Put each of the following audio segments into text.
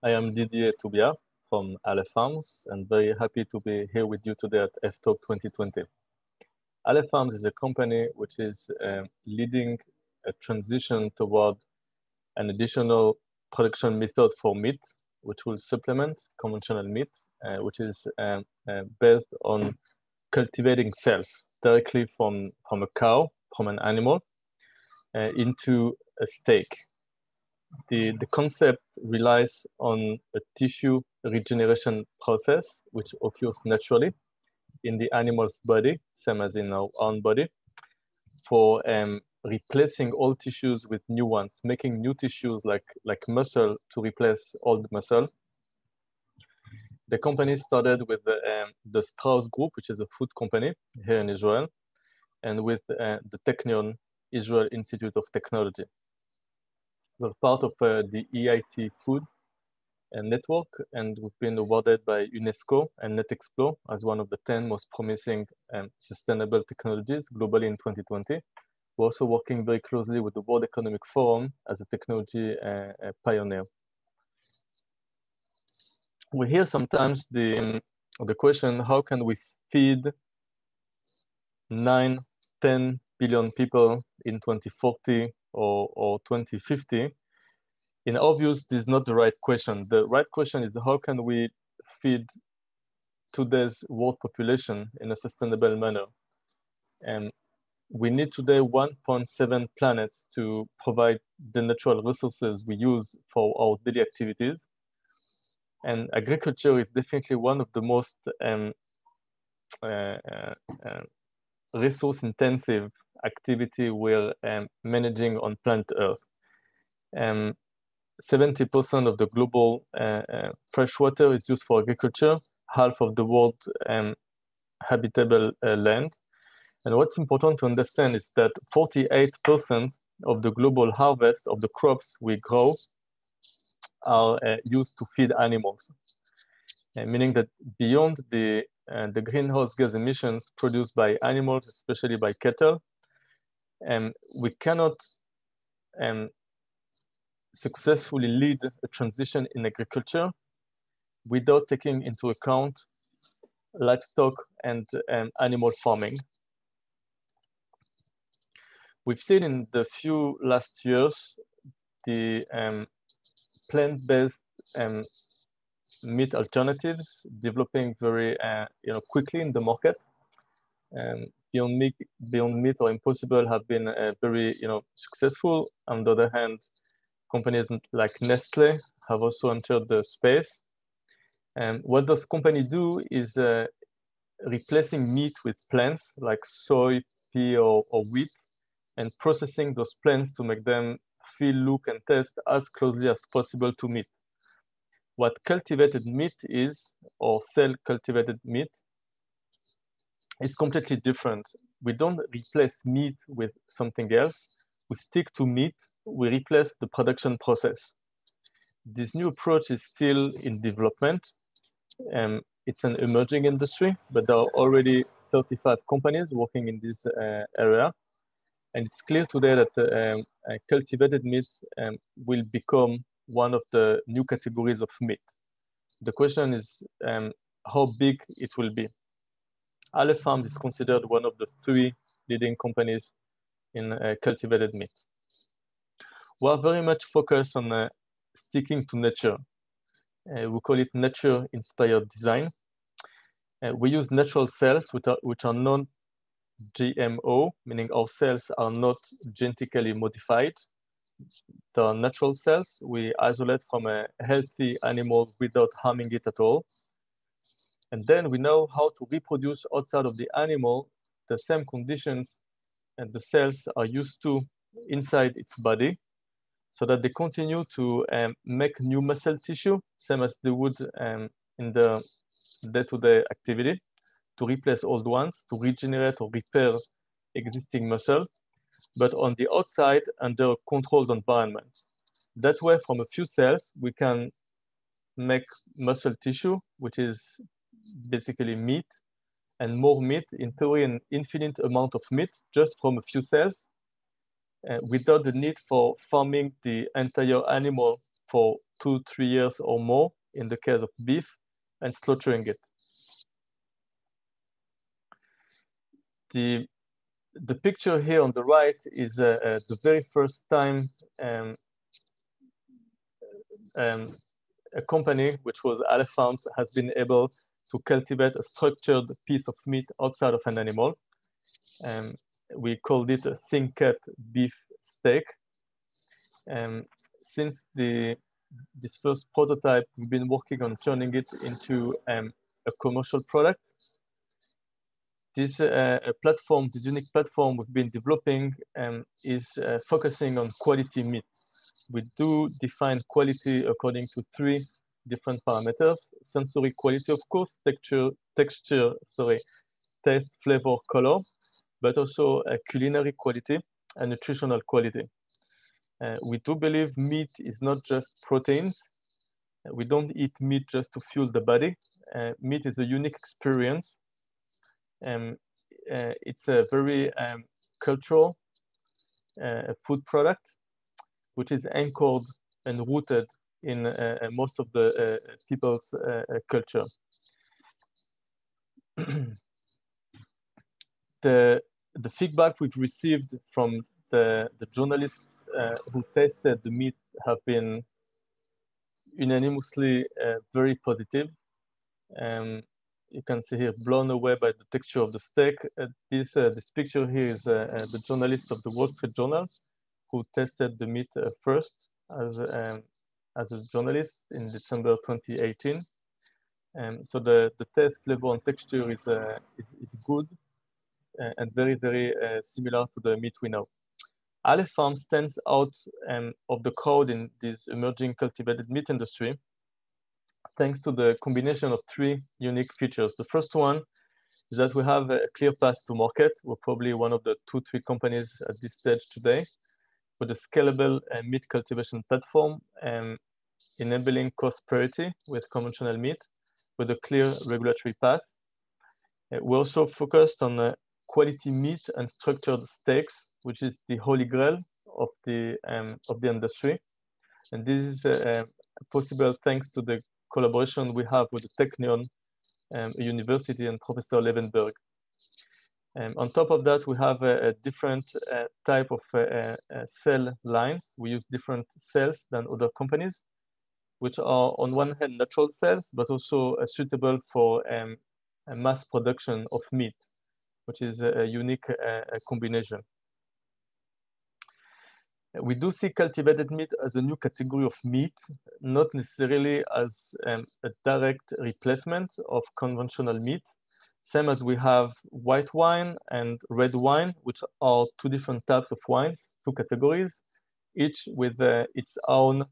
I am Didier Toubia from AlephFarms and very happy to be here with you today at ftalks 2020. AlephFarms is a company which is leading a transition toward an additional production method for meat, which will supplement conventional meat, which is based on cultivating cells directly from a cow, from an animal, into a steak. The concept relies on a tissue regeneration process, which occurs naturally in the animal's body, same as in our own body, for replacing old tissues with new ones, making new tissues like muscle to replace old muscle. The company started with the Strauss Group, which is a food company here in Israel, and with the Technion, Israel Institute of Technology. We're part of the EIT Food Network, and we've been awarded by UNESCO and NetExplo as one of the 10 most promising sustainable technologies globally in 2020. We're also working very closely with the World Economic Forum as a technology pioneer. We hear sometimes the question, how can we feed 9, 10 billion people in 2040 or 2050? In our views, this is not the right question. The right question is, how can we feed today's world population in a sustainable manner? And we need today 1.7 planets to provide the natural resources we use for our daily activities. And agriculture is definitely one of the most resource-intensive activity we're managing on planet Earth. 70% of the global fresh water is used for agriculture, half of the world's habitable land. And what's important to understand is that 48% of the global harvest of the crops we grow are used to feed animals, meaning that beyond the greenhouse gas emissions produced by animals, especially by cattle, we cannot successfully lead a transition in agriculture without taking into account livestock and animal farming. We've seen in the few last years the plant-based meat alternatives developing very quickly in the market. Beyond Meat or Impossible have been very successful. On the other hand, companies like Nestle have also entered the space. And what those companies do is replacing meat with plants like soy, pea, or wheat, and processing those plants to make them feel, look, and taste as closely as possible to meat. What cultivated meat is, or cell-cultivated meat, is completely different. We don't replace meat with something else. We stick to meat. We replace the production process. This new approach is still in development. It's an emerging industry, but there are already 35 companies working in this area. And it's clear today that cultivated meat will become one of the new categories of meat. The question is how big it will be. AlephFarms is considered one of the 3 leading companies in cultivated meat. We are very much focused on sticking to nature. We call it nature-inspired design. We use natural cells which are non-GMO, meaning our cells are not genetically modified. They are natural cells we isolate from a healthy animal without harming it at all. And then we know how to reproduce outside of the animal the same conditions and the cells are used to inside its body, so that they continue to make new muscle tissue, same as they would in the day-to-day activity, to replace old ones, to regenerate or repair existing muscle, but on the outside under a controlled environment. That way, from a few cells, we can make muscle tissue, which is basically meat, and more meat, in theory, an infinite amount of meat just from a few cells, without the need for farming the entire animal for 2-3 years or more in the case of beef, and slaughtering it. The picture here on the right is the very first time a company, which was AlephFarms, has been able to cultivate a structured piece of meat outside of an animal. We called it a thin cut beef steak. Since this first prototype, we've been working on turning it into a commercial product. This platform, this unique platform we've been developing is focusing on quality meat. We do define quality according to 3 different parameters: sensory quality, of course, texture, taste, flavor, color, but also culinary quality and nutritional quality. We do believe meat is not just proteins. We don't eat meat just to fuel the body. Meat is a unique experience. It's a very cultural food product, which is anchored and rooted in most of the people's culture. The feedback we've received from the journalists who tasted the meat have been unanimously very positive. You can see here, blown away by the texture of the steak. This picture here is the journalist of the Wall Street Journal who tested the meat first as a journalist in December 2018. So the taste, flavor, and texture is good and very, very similar to the meat we know. AlephFarms stands out of the crowd in this emerging cultivated meat industry thanks to the combination of 3 unique features. The first one is that we have a clear path to market. We're probably one of the 2-3 companies at this stage today with a scalable meat cultivation platform enabling cost parity with conventional meat with a clear regulatory path. We're also focused on quality meat and structured steaks, which is the holy grail of the industry. And this is possible thanks to the collaboration we have with the Technion University and Professor Levenberg. On top of that, we have a different type of cell lines. We use different cells than other companies, which are on one hand natural cells, but also suitable for a mass production of meat, which is a unique combination. We do see cultivated meat as a new category of meat, not necessarily as a direct replacement of conventional meat, same as we have white wine and red wine, which are 2 different types of wines, 2 categories, each with its own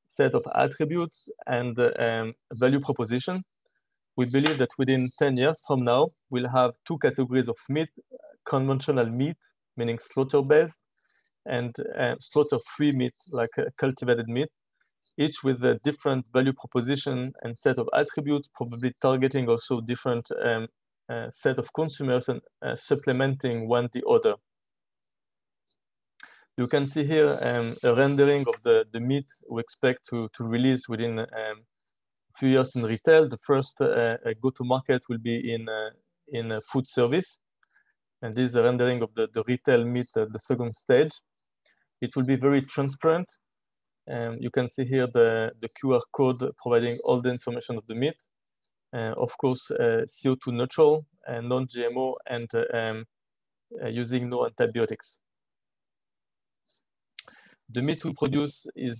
set of attributes and value proposition. We believe that within 10 years from now, we'll have 2 categories of meat: conventional meat, meaning slaughter-based, and slaughter-free meat, like cultivated meat, each with a different value proposition and set of attributes, probably targeting also different set of consumers and supplementing one the other. You can see here a rendering of the meat we expect to release within a few years in retail. The first go-to-market will be in food service. And this is a rendering of the retail meat at the second stage. It will be very transparent. You can see here the QR code providing all the information of the meat. Of course, CO2 neutral and non-GMO and using no antibiotics. The meat we produce is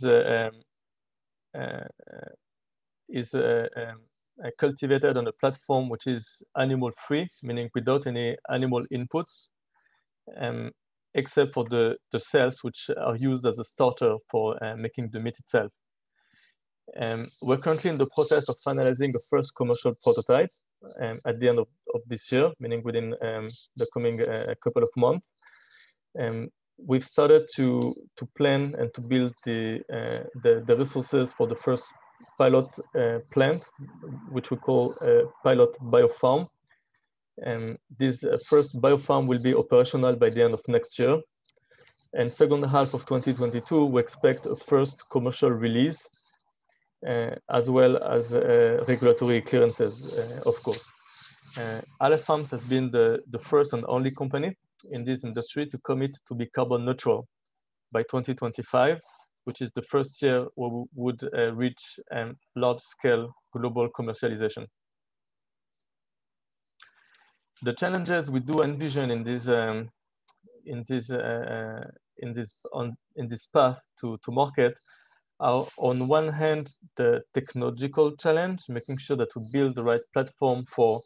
cultivated on a platform which is animal-free, meaning without any animal inputs, except for the cells which are used as a starter for making the meat itself. We're currently in the process of finalizing the first commercial prototype at the end of this year, meaning within the coming couple of months. We've started to plan and to build the resources for the first pilot plant, which we call pilot biofarm. This first biofarm will be operational by the end of next year. And second half of 2022, we expect a first commercial release as well as regulatory clearances, of course. AlephFarms has been the first and only company in this industry to commit to be carbon neutral by 2025, which is the first year where we would reach large-scale global commercialization. The challenges we do envision in this path to market are, on one hand, the technological challenge, making sure that we build the right platform for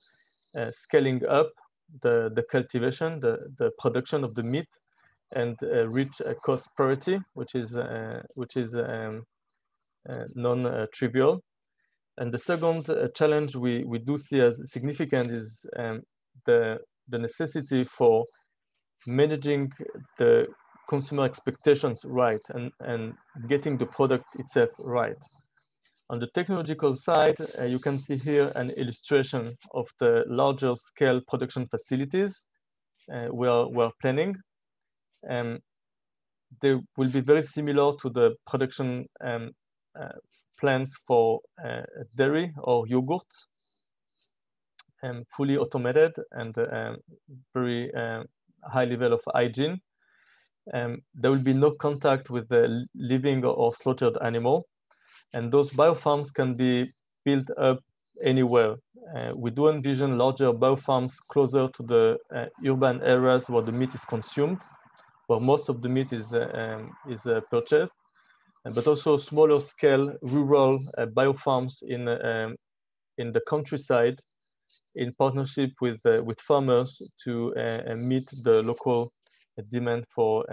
scaling up the cultivation, the production of the meat, and reach a cost parity, which is non-trivial. And the second challenge we do see as significant is the necessity for managing the consumer expectations right and getting the product itself right. On the technological side, you can see here an illustration of the larger scale production facilities we're planning. They will be very similar to the production plans for dairy or yogurt, fully automated and very high level of hygiene. There will be no contact with the living or slaughtered animal. And those biofarms can be built up anywhere. We do envision larger biofarms closer to the urban areas where the meat is consumed, where most of the meat is purchased, but also smaller scale rural biofarms in the countryside, in partnership with farmers to meet the local demand for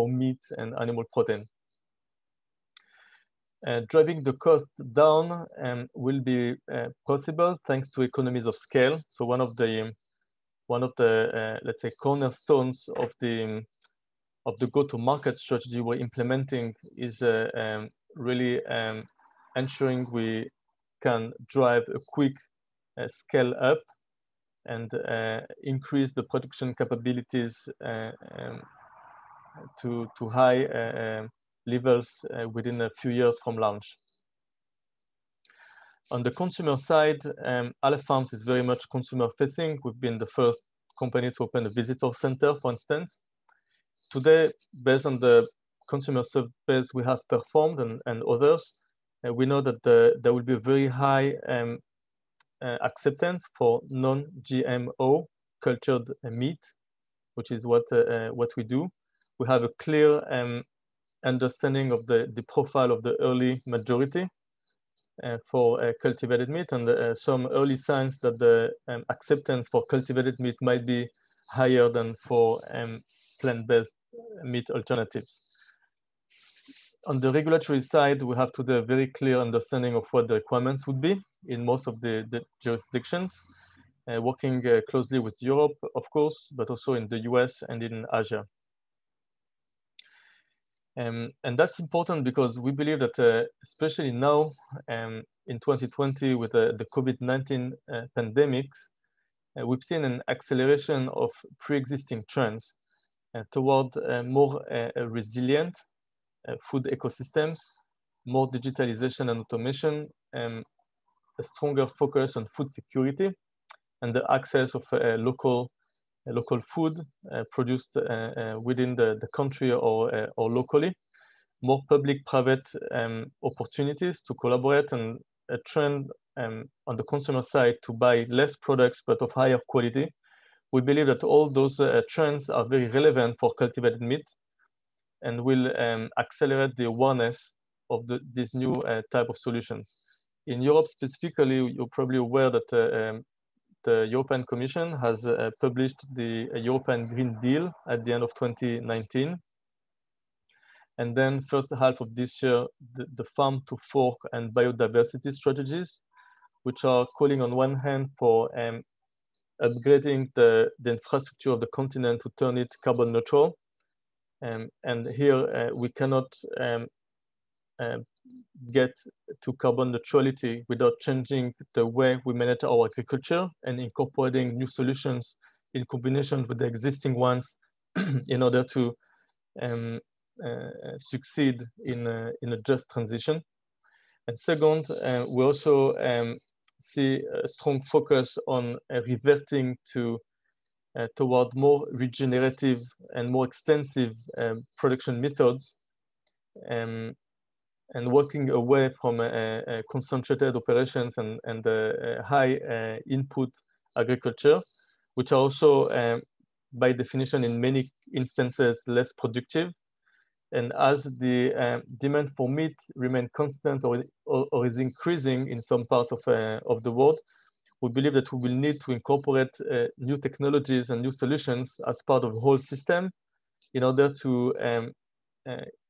meat and animal protein. Driving the cost down will be possible thanks to economies of scale. So one of the let's say cornerstones of the go-to-market strategy we're implementing is really ensuring we can drive a quick scale up and increase the production capabilities to high levels within a few years from launch. On the consumer side, AlephFarms is very much consumer facing. We've been the first company to open a visitor center, for instance. Today, based on the consumer surveys we have performed and others, we know that there will be a very high acceptance for non-GMO cultured meat, which is what we do. We have a clear understanding of the profile of the early majority for cultivated meat, and some early signs that the acceptance for cultivated meat might be higher than for plant-based meat alternatives. On the regulatory side, we have today a very clear understanding of what the requirements would be in most of the jurisdictions, working closely with Europe, of course, but also in the US and in Asia. And that's important because we believe that especially now in 2020 with the COVID-19 pandemic, we've seen an acceleration of pre-existing trends toward more resilient food ecosystems, more digitalization and automation, a stronger focus on food security, and the access of local food produced within the country or locally, more public-private opportunities to collaborate, and a trend on the consumer side to buy less products but of higher quality. We believe that all those trends are very relevant for cultivated meat and will accelerate the awareness of these new type of solutions. In Europe specifically, you're probably aware that the European Commission has published the European Green Deal at the end of 2019. And then first half of this year, the farm to fork and biodiversity strategies, which are calling on one hand for upgrading the infrastructure of the continent to turn it carbon neutral. And here we cannot get to carbon neutrality without changing the way we manage our agriculture and incorporating new solutions in combination with the existing ones in order to succeed in a just transition. And second, we also see a strong focus on reverting toward more regenerative and more extensive production methods, and working away from concentrated operations and high input agriculture, which are also, by definition, in many instances, less productive. And as the demand for meat remains constant or is increasing in some parts of the world, we believe that we will need to incorporate new technologies and new solutions as part of the whole system in order to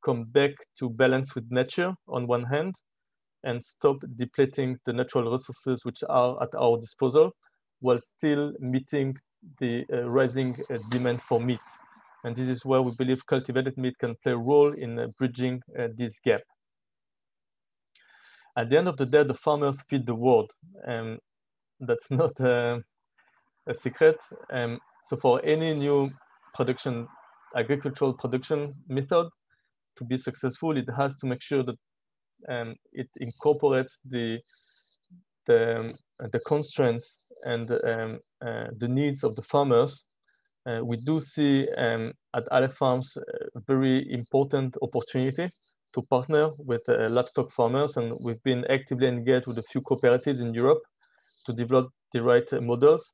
come back to balance with nature on one hand, and stop depleting the natural resources which are at our disposal, while still meeting the rising demand for meat. And this is where we believe cultivated meat can play a role in bridging this gap. At the end of the day, the farmers feed the world. That's not a secret. So for any new agricultural production method to be successful, it has to make sure that it incorporates the constraints and the needs of the farmers. We do see at AlephFarms a very important opportunity to partner with livestock farmers, and we've been actively engaged with a few cooperatives in Europe to develop the right models.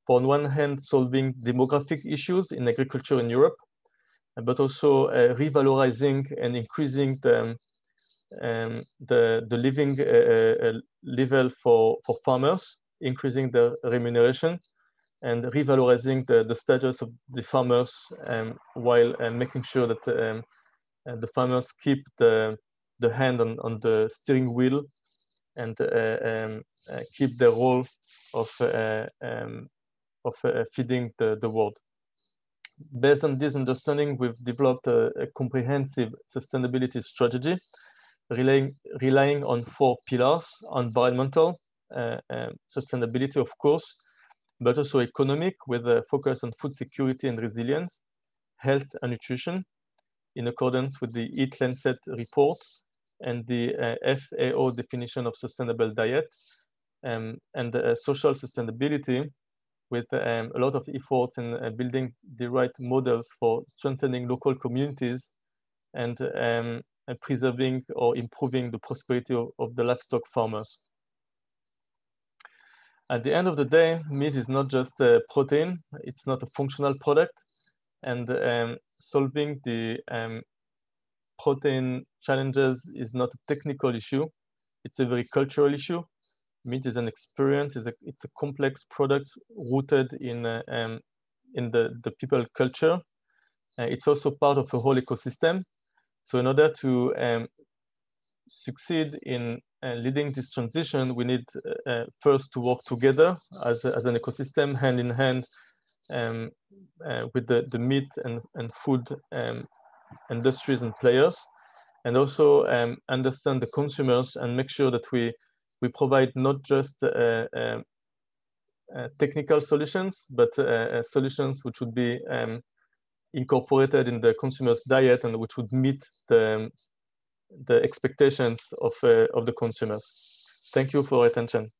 For on one hand, solving demographic issues in agriculture in Europe, but also revalorizing and increasing the living level for farmers, increasing the remuneration, and revalorizing the status of the farmers, while making sure that the farmers keep the hand on the steering wheel and keep the role of feeding the world. Based on this understanding, we've developed a comprehensive sustainability strategy, relying on 4 pillars: environmental sustainability, of course, but also economic, with a focus on food security and resilience, health and nutrition, in accordance with the Eat Lancet report and the FAO definition of sustainable diet, and social sustainability, with a lot of efforts in building the right models for strengthening local communities and preserving or improving the prosperity of the livestock farmers. At the end of the day, meat is not just a protein, it's not a functional product, and solving the protein challenges is not a technical issue, it's a very cultural issue. Meat is an experience, it's a complex product rooted in the people culture. It's also part of a whole ecosystem. So in order to succeed in leading this transition, we need first to work together as an ecosystem, hand in hand, with the meat and food industries and players, and also understand the consumers and make sure that we provide not just technical solutions, but solutions which would be incorporated in the consumer's diet and which would meet the expectations of the consumers. Thank you for your attention.